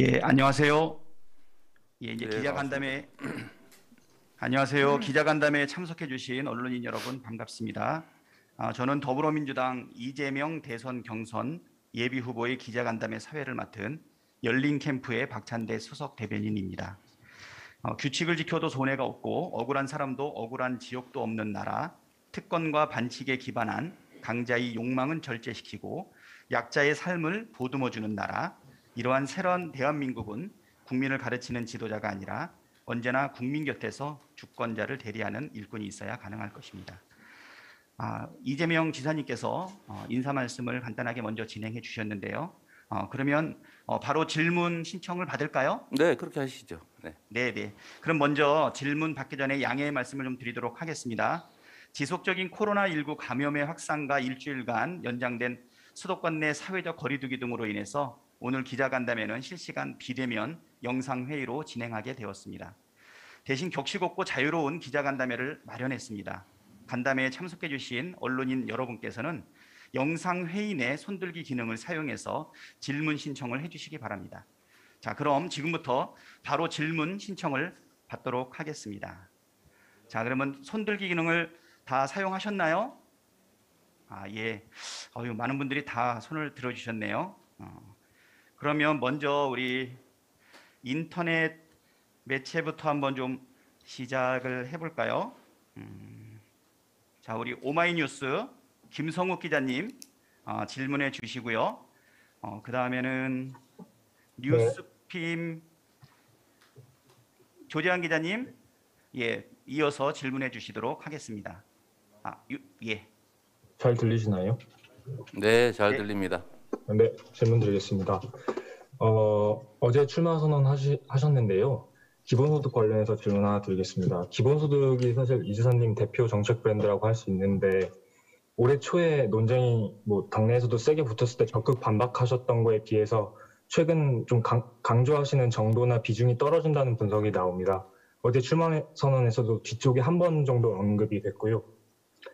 예, 안녕하세요. 예, 이제 네, 기자간담회 안녕하세요. 기자간담회에 참석해 주신 언론인 여러분 반갑습니다. 저는 더불어민주당 이재명 대선 경선 예비 후보의 기자간담회 사회를 맡은 열린 캠프의 박찬대 수석 대변인입니다. 규칙을 지켜도 손해가 없고 억울한 사람도 억울한 지옥도 없는 나라, 특권과 반칙에 기반한 강자의 욕망은 절제시키고 약자의 삶을 보듬어주는 나라, 이러한 새로운 대한민국은 국민을 가르치는 지도자가 아니라 언제나 국민 곁에서 주권자를 대리하는 일꾼이 있어야 가능할 것입니다. 이재명 지사님께서 인사 말씀을 간단하게 먼저 진행해 주셨는데요. 그러면 바로 질문 신청을 받을까요? 네, 그렇게 하시죠. 네. 네. 그럼 먼저 질문 받기 전에 양해의 말씀을 좀 드리도록 하겠습니다. 지속적인 코로나19 감염의 확산과 일주일간 연장된 수도권 내 사회적 거리두기 등으로 인해서 오늘 기자간담회는 실시간 비대면 영상회의로 진행하게 되었습니다. 대신 격식 없고 자유로운 기자간담회를 마련했습니다. 간담회에 참석해 주신 언론인 여러분께서는 영상회의 내 손들기 기능을 사용해서 질문 신청을 해주시기 바랍니다. 자, 그럼 지금부터 바로 질문 신청을 받도록 하겠습니다. 자, 그러면 손들기 기능을 다 사용하셨나요? 예. 많은 분들이 다 손을 들어주셨네요. 그러면 먼저 우리 인터넷 매체부터 한번 좀 시작을 해볼까요? 자, 우리 오마이뉴스 김성욱 기자님 질문해 주시고요. 그 다음에는 뉴스핌 조재환 기자님, 예, 이어서 질문해 주시도록 하겠습니다. 예. 잘 들리시나요? 네, 잘 네. 들립니다. 네, 질문 드리겠습니다. 어제 출마 선언 하셨는데요. 기본소득 관련해서 질문 하나 드리겠습니다. 기본소득이 사실 이 지사님 대표 정책 브랜드라고 할 수 있는데 올해 초에 논쟁이 당내에서도 세게 붙었을 때 적극 반박하셨던 거에 비해서 최근 좀 강조하시는 정도나 비중이 떨어진다는 분석이 나옵니다. 어제 출마 선언에서도 뒤쪽에 한 번 정도 언급이 됐고요.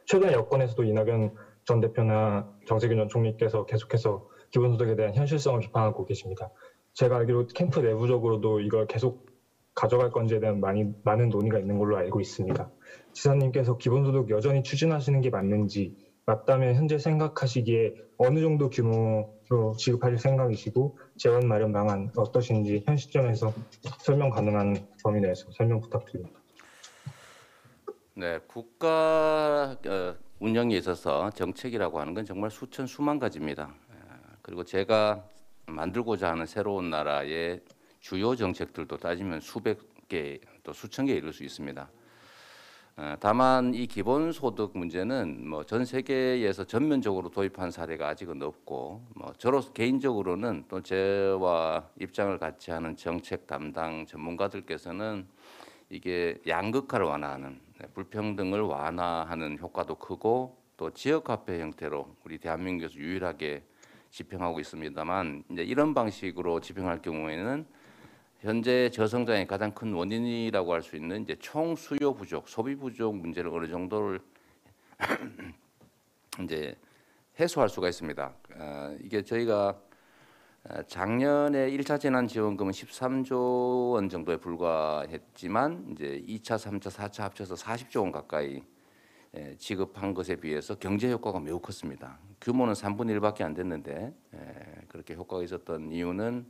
최근에 여권에서도 이낙연 전 대표나 정세균 전 총리께서 계속해서 기본소득에 대한 현실성을 비판하고 계십니다. 제가 알기로 캠프 내부적으로도 이걸 계속 가져갈 건지에 대한 많은 논의가 있는 걸로 알고 있습니다. 지사님께서 기본소득 여전히 추진하시는 게 맞는지, 맞다면 현재 생각하시기에 어느 정도 규모로 지급하실 생각이시고 재원 마련 방안 어떠신지 현 시점에서 설명 가능한 범위 내에서 설명 부탁드립니다. 네, 국가 운영에 있어서 정책이라고 하는 건 정말 수천 수만 가지입니다. 그리고 제가 만들고자 하는 새로운 나라의 주요 정책들도 따지면 수백 개 또 수천 개에 이를 수 있습니다. 다만 이 기본소득 문제는 전 세계에서 전면적으로 도입한 사례가 아직은 없고 저로서 개인적으로는 또 저와 입장을 같이 하는 정책 담당 전문가들께서는 이게 양극화를 완화하는, 불평등을 완화하는 효과도 크고 또 지역화폐 형태로 우리 대한민국에서 유일하게 집행하고 있습니다만, 이제 이런 방식으로 집행할 경우에는 현재 저성장의 가장 큰 원인이라고 할 수 있는 이제 총 수요 부족, 소비 부족 문제를 어느 정도를 이제 해소할 수가 있습니다. 이게 저희가 작년에 1차 재난지원금은 13조 원 정도에 불과했지만 이제 2차, 3차, 4차 합쳐서 40조 원 가까이 지급한 것에 비해서 경제 효과가 매우 컸습니다. 규모는 3분의 1밖에 안 됐는데 그렇게 효과가 있었던 이유는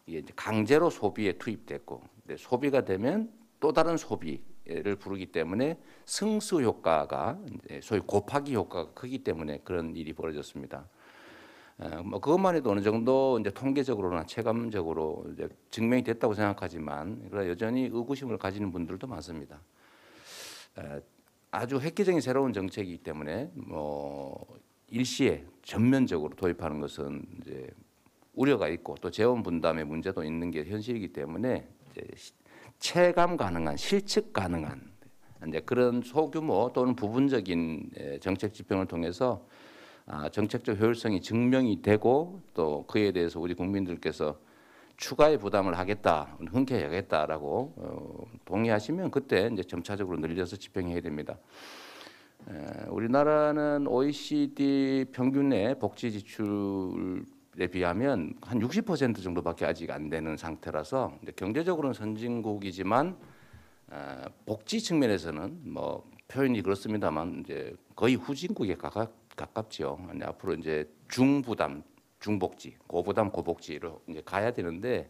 이게 이제 강제로 소비에 투입됐고, 소비가 되면 또 다른 소비를 부르기 때문에 승수 효과가 이제 소위 곱하기 효과가 크기 때문에 그런 일이 벌어졌습니다. 그것만 해도 어느 정도 이제 통계적으로나 체감적으로 이제 증명이 됐다고 생각하지만, 그러나 여전히 의구심을 가지는 분들도 많습니다. 아주 획기적인 새로운 정책이기 때문에 일시에 전면적으로 도입하는 것은 이제 우려가 있고 또 재원 분담의 문제도 있는 게 현실이기 때문에 이제 체감 가능한, 실측 가능한 이제 그런 소규모 또는 부분적인 정책 집행을 통해서 정책적 효율성이 증명이 되고 또 그에 대해서 우리 국민들께서 추가의 부담을 하겠다, 흔쾌하겠다라고 동의하시면 그때 이제 점차적으로 늘려서 집행해야 됩니다. 우리나라는 OECD 평균 내 복지 지출 비하면 한 60% 정도밖에 아직 안 되는 상태라서 이제 경제적으로는 선진국이지만 복지 측면에서는 뭐 표현이 그렇습니다만 이제 거의 후진국에 가깝죠. 앞으로 이제 중부담, 중복지, 고부담, 고복지로 이제 가야 되는데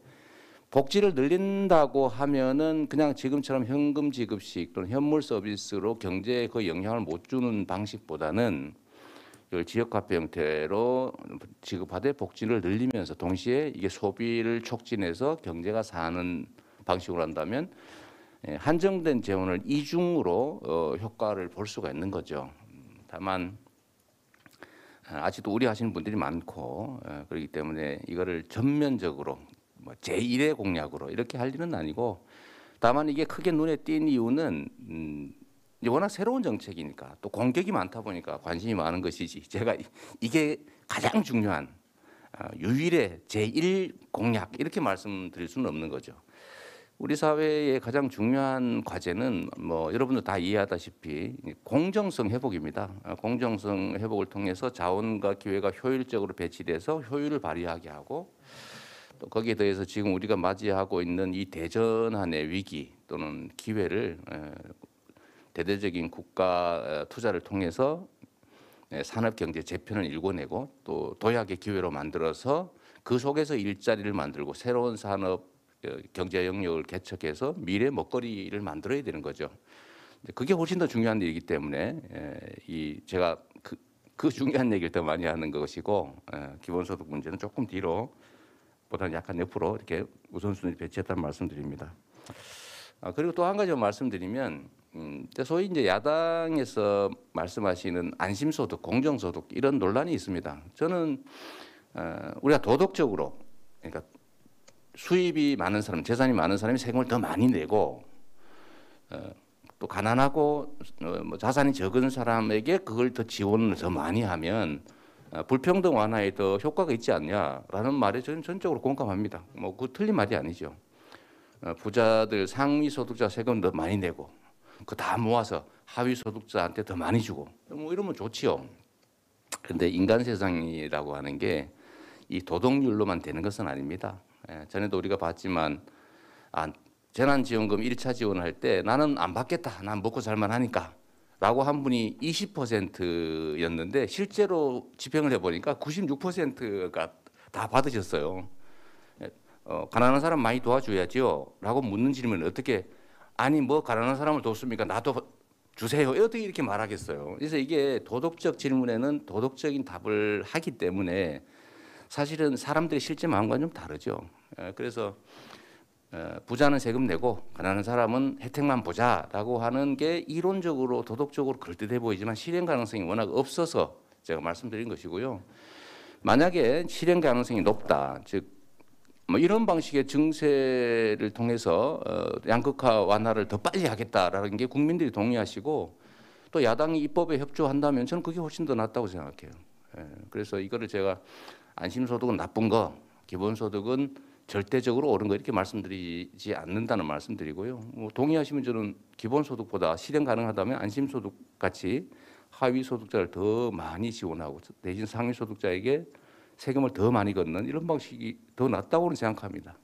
복지를 늘린다고 하면은 그냥 지금처럼 현금 지급식 또는 현물 서비스로 경제에 거의 영향을 못 주는 방식보다는 이걸 지역화폐 형태로 지급하되 복지를 늘리면서 동시에 이게 소비를 촉진해서 경제가 사는 방식으로 한다면 한정된 재원을 이중으로 효과를 볼 수가 있는 거죠. 다만 아직도 우려하시는 분들이 많고 그렇기 때문에 이거를 전면적으로 뭐 제1의 공약으로 이렇게 할 일은 아니고 다만 이게 크게 눈에 띈 이유는 워낙 새로운 정책이니까 또 공격이 많다 보니까 관심이 많은 것이지 제가 이게 가장 중요한 유일의 제1 공약 이렇게 말씀드릴 수는 없는 거죠. 우리 사회의 가장 중요한 과제는 뭐 여러분도 다 이해하다시피 공정성 회복입니다. 공정성 회복을 통해서 자원과 기회가 효율적으로 배치돼서 효율을 발휘하게 하고 또 거기에 더해서 지금 우리가 맞이하고 있는 이 대전환의 위기 또는 기회를 대대적인 국가 투자를 통해서 산업 경제 재편을 일궈내고 또 도약의 기회로 만들어서 그 속에서 일자리를 만들고 새로운 산업 경제 영역을 개척해서 미래 먹거리를 만들어야 되는 거죠. 그게 훨씬 더 중요한 일이기 때문에 제가 그 중요한 얘기를 더 많이 하는 것이고 기본소득 문제는 조금 뒤로 보다는 약간 옆으로 이렇게 우선순위 배치했다는 말씀드립니다. 그리고 또 한 가지 말씀드리면 소위 이제 야당에서 말씀하시는 안심소득, 공정소득 이런 논란이 있습니다. 저는 우리가 도덕적으로 그러니까 수입이 많은 사람, 재산이 많은 사람이 세금을 더 많이 내고 또 가난하고 뭐 자산이 적은 사람에게 그걸 더 지원을 더 많이 하면 불평등 완화에 더 효과가 있지 않냐라는 말에 저는 전적으로 공감합니다. 뭐 그 틀린 말이 아니죠. 부자들 상위 소득자 세금 더 많이 내고 그 다 모아서 하위 소득자한테 더 많이 주고 뭐 이러면 좋지요. 그런데 인간 세상이라고 하는 게 이 도덕률로만 되는 것은 아닙니다. 전에도 우리가 봤지만 재난지원금 1차 지원할 때 나는 안 받겠다. 난 먹고 살만 하니까 라고 한 분이 20%였는데 실제로 집행을 해보니까 96%가 다 받으셨어요. 가난한 사람 많이 도와줘야지요 라고 묻는 질문은 어떻게 아니 뭐 가난한 사람을 돕습니까? 나도 주세요. 어떻게 이렇게 말하겠어요. 그래서 이게 도덕적 질문에는 도덕적인 답을 하기 때문에 사실은 사람들의 실제 마음과는 좀 다르죠. 그래서 부자는 세금 내고 가난한 사람은 혜택만 보자라고 하는 게 이론적으로 도덕적으로 그럴듯해 보이지만 실행 가능성이 워낙 없어서 제가 말씀드린 것이고요. 만약에 실행 가능성이 높다, 즉 뭐 이런 방식의 증세를 통해서 양극화 완화를 더 빨리 하겠다라는 게 국민들이 동의하시고 또 야당이 입법에 협조한다면 저는 그게 훨씬 더 낫다고 생각해요. 그래서 이거를 제가 안심소득은 나쁜 거, 기본소득은 절대적으로 옳은 거 이렇게 말씀드리지 않는다는 말씀드리고요. 뭐 동의하시면 저는 기본소득보다 실행 가능하다면 안심소득 같이 하위 소득자를 더 많이 지원하고 대신 상위 소득자에게 세금을 더 많이 걷는 이런 방식이 더 낫다고는 생각합니다.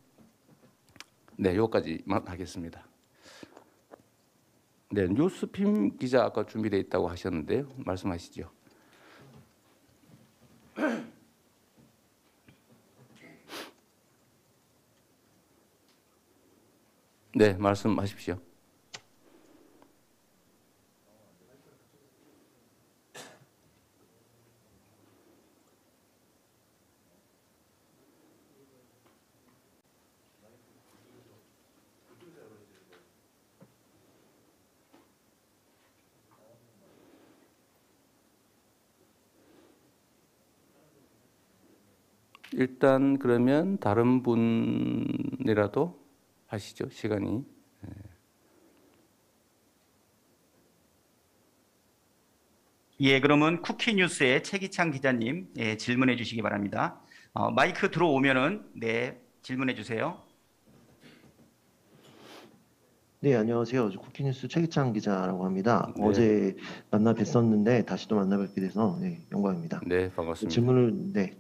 네, 여기까지만 하겠습니다. 네, 뉴스핌 기자 아까 준비되어 있다고 하셨는데요. 말씀하시죠. 네, 말씀하십시오. 일단 그러면 다른 분이라도 하시죠. 시간이. 예, 그러면 쿠키뉴스의 최기창 기자님 질문해 주시기 바랍니다. 마이크 들어오면은 네, 질문해 주세요. 네, 안녕하세요. 저 쿠키뉴스 최기창 기자라고 합니다. 네, 어제 만나 뵀었는데 다시 또 만나 뵙게 돼서 네, 영광입니다. 네, 반갑습니다.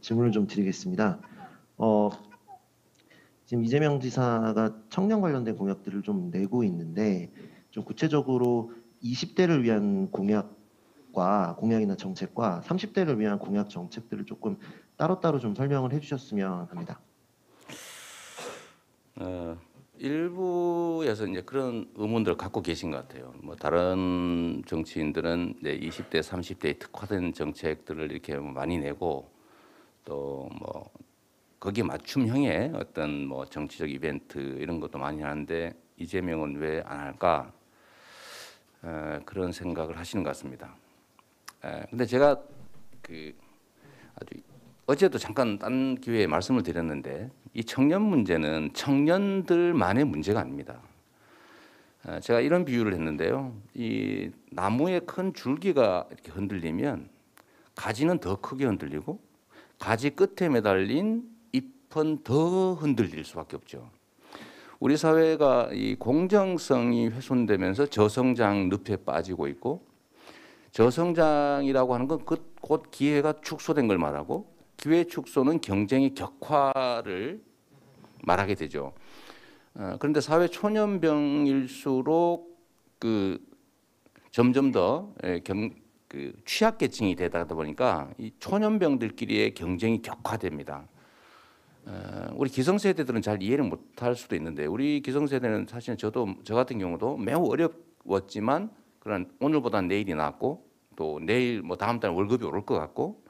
질문을 좀 드리겠습니다. 어, 지금 이재명 지사가 청년 관련된 공약들을 좀 내고 있는데 좀 구체적으로 20대를 위한 공약이나 정책과 30대를 위한 공약 정책들을 조금 따로따로 좀 설명을 해주셨으면 합니다. 일부에서 이제 그런 의문들을 갖고 계신 것 같아요. 뭐 다른 정치인들은 이제 20대, 30대에 특화된 정책들을 이렇게 많이 내고 또 뭐 거기에 맞춤형의 어떤 뭐 정치적 이벤트 이런 것도 많이 하는데 이재명은 왜 안 할까? 그런 생각을 하시는 것 같습니다. 근데 제가 그 아주 어제도 잠깐 딴 기회에 말씀을 드렸는데 이 청년 문제는 청년들만의 문제가 아닙니다. 제가 이런 비유를 했는데요. 이 나무의 큰 줄기가 이렇게 흔들리면 가지는 더 크게 흔들리고 가지 끝에 매달린 잎은 더 흔들릴 수밖에 없죠. 우리 사회가 이 공정성이 훼손되면서 저성장 늪에 빠지고 있고 저성장이라고 하는 건 곧 기회가 축소된 걸 말하고 기회 축소는 경쟁의 격화를 말하게 되죠. 그런데 사회 초년병일수록 점점 더 취약계층이 되다 보니까 이 초년병들끼리의 경쟁이 격화됩니다. 우리 기성세대들은 잘 이해를 못할 수도 있는데 우리 기성세대는 사실 저 같은 경우도 매우 어려웠지만 그런 오늘보다 내일이 낫고 또 내일 뭐 다음 달 월급이 오를 것 같고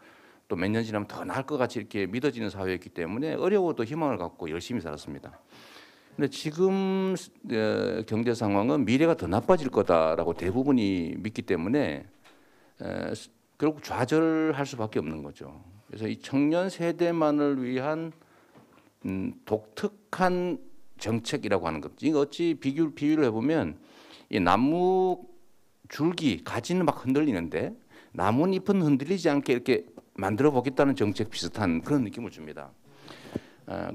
또 몇 년 지나면 더 나을 것 같이 이렇게 믿어지는 사회였기 때문에 어려워도 희망을 갖고 열심히 살았습니다. 근데 지금 경제 상황은 미래가 더 나빠질 거다라고 대부분이 믿기 때문에 결국 좌절할 수밖에 없는 거죠. 그래서 이 청년 세대만을 위한 독특한 정책이라고 하는 것. 이거 어찌 비유를 해보면 이 나무 줄기 가지는 막 흔들리는데 나뭇잎은 흔들리지 않게 이렇게 만들어 보겠다는 정책 비슷한 그런 느낌을 줍니다.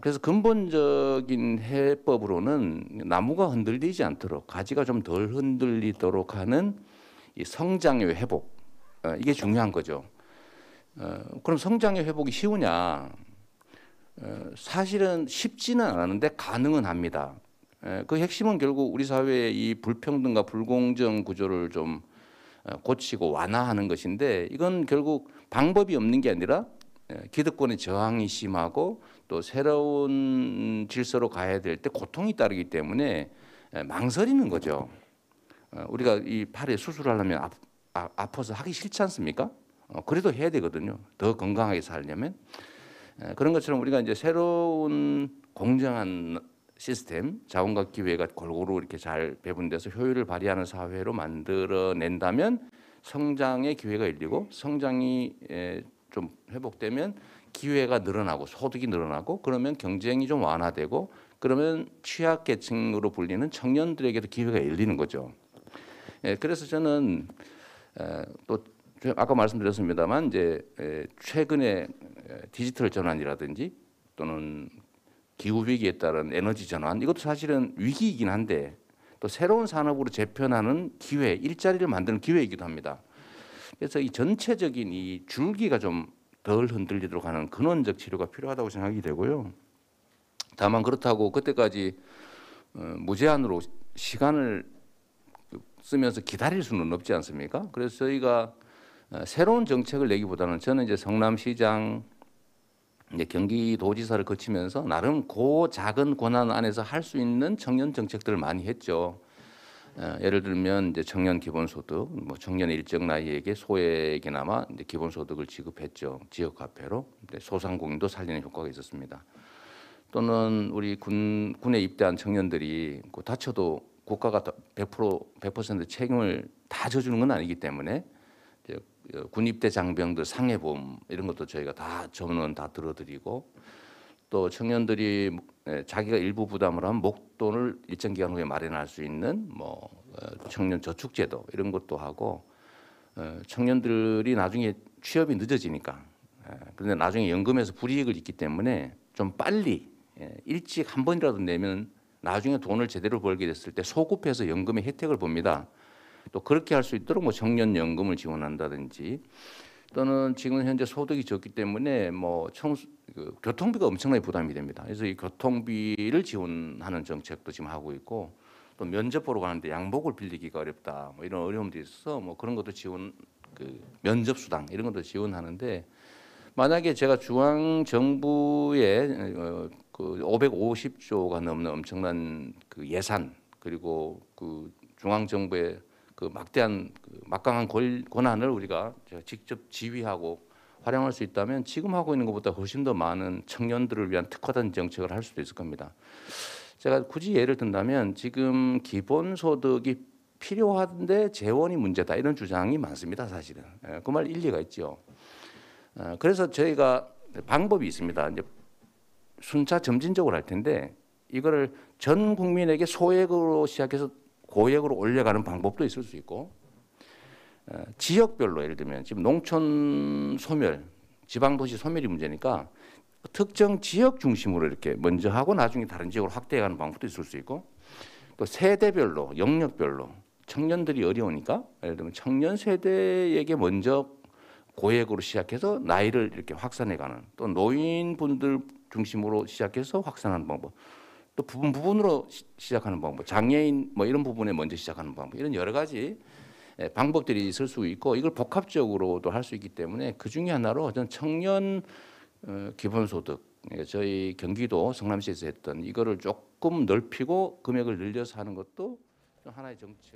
그래서 근본적인 해법으로는 나무가 흔들리지 않도록 가지가 좀 덜 흔들리도록 하는 이 성장의 회복 이게 중요한 거죠. 그럼 성장의 회복이 쉬우냐? 사실은 쉽지는 않은데 가능은 합니다. 그 핵심은 결국 우리 사회의 이 불평등과 불공정 구조를 좀 고치고 완화하는 것인데 이건 결국 방법이 없는 게 아니라 기득권의 저항이 심하고 또 새로운 질서로 가야 될 때 고통이 따르기 때문에 망설이는 거죠. 우리가 이 팔에 수술하려면 아파서 하기 싫지 않습니까? 그래도 해야 되거든요. 더 건강하게 살려면. 그런 것처럼 우리가 이제 새로운 공정한 시스템, 자원과 기회가 골고루 이렇게 잘 배분돼서 효율을 발휘하는 사회로 만들어낸다면 성장의 기회가 열리고 성장이 좀 회복되면 기회가 늘어나고 소득이 늘어나고 그러면 경쟁이 좀 완화되고 그러면 취약계층으로 불리는 청년들에게도 기회가 열리는 거죠. 그래서 저는 또 아까 말씀드렸습니다만 이제 최근에 디지털 전환이라든지 또는 기후 위기에 따른 에너지 전환 이것도 사실은 위기이긴 한데 또 새로운 산업으로 재편하는 기회, 일자리를 만드는 기회이기도 합니다. 그래서 이 전체적인 이 줄기가 좀 덜 흔들리도록 하는 근원적 치료가 필요하다고 생각이 되고요. 다만 그렇다고 그때까지 무제한으로 시간을 쓰면서 기다릴 수는 없지 않습니까? 그래서 저희가 새로운 정책을 내기보다는 저는 이제 성남시장 이제 경기도지사를 거치면서 나름 그 작은 권한 안에서 할 수 있는 청년 정책들을 많이 했죠. 예를 들면 이제 청년 기본소득, 뭐 청년 일정 나이에게 소액이나마 이제 기본소득을 지급했죠. 지역 화폐로 소상공인도 살리는 효과가 있었습니다. 또는 우리 군에 입대한 청년들이 다쳐도 국가가 100% 책임을 다 져주는 건 아니기 때문에 이제 군 입대 장병들 상해보험 이런 것도 저희가 다 전원 다 들어드리고 또 청년들이 자기가 일부 부담을 하면 목돈을 일정 기간 후에 마련할 수 있는 뭐 청년 저축제도 이런 것도 하고 청년들이 나중에 취업이 늦어지니까 그런데 나중에 연금에서 불이익을 입기 때문에 좀 빨리 일찍 한 번이라도 내면 나중에 돈을 제대로 벌게 됐을 때 소급해서 연금의 혜택을 봅니다. 또 그렇게 할 수 있도록 뭐 청년연금을 지원한다든지 또는 지금 현재 소득이 적기 때문에 뭐 교통비가 엄청나게 부담이 됩니다. 그래서 이 교통비를 지원하는 정책도 지금 하고 있고 또 면접 보러 가는데 양복을 빌리기가 어렵다. 뭐 이런 어려움들이 있어서 뭐 그런 것도 지원 면접 수당 이런 것도 지원하는데 만약에 제가 중앙 정부의 그 550조가 넘는 엄청난 그 예산 그리고 그 중앙 정부의 그 막대한 막강한 권한을 우리가 직접 지휘하고 활용할 수 있다면 지금 하고 있는 것보다 훨씬 더 많은 청년들을 위한 특화된 정책을 할 수도 있을 겁니다. 제가 굳이 예를 든다면 지금 기본소득이 필요한데 재원이 문제다 이런 주장이 많습니다. 사실은 그 말 일리가 있죠. 그래서 저희가 방법이 있습니다. 이제 순차 점진적으로 할 텐데 이거를 전 국민에게 소액으로 시작해서 고액으로 올려가는 방법도 있을 수 있고 지역별로 예를 들면 지금 농촌 소멸, 지방도시 소멸이 문제니까 특정 지역 중심으로 이렇게 먼저 하고 나중에 다른 지역으로 확대해가는 방법도 있을 수 있고 또 세대별로, 영역별로 청년들이 어려우니까 예를 들면 청년 세대에게 먼저 고액으로 시작해서 나이를 이렇게 확산해가는 또 노인분들 중심으로 시작해서 확산하는 방법 또 부분으로 시작하는 방법 장애인 뭐 이런 부분에 먼저 시작하는 방법 이런 여러 가지 방법들이 있을 수 있고 이걸 복합적으로도 할 수 있기 때문에 그 중에 하나로 저는 청년 기본소득 저희 경기도 성남시에서 했던 이거를 조금 넓히고 금액을 늘려서 하는 것도 하나의 정책.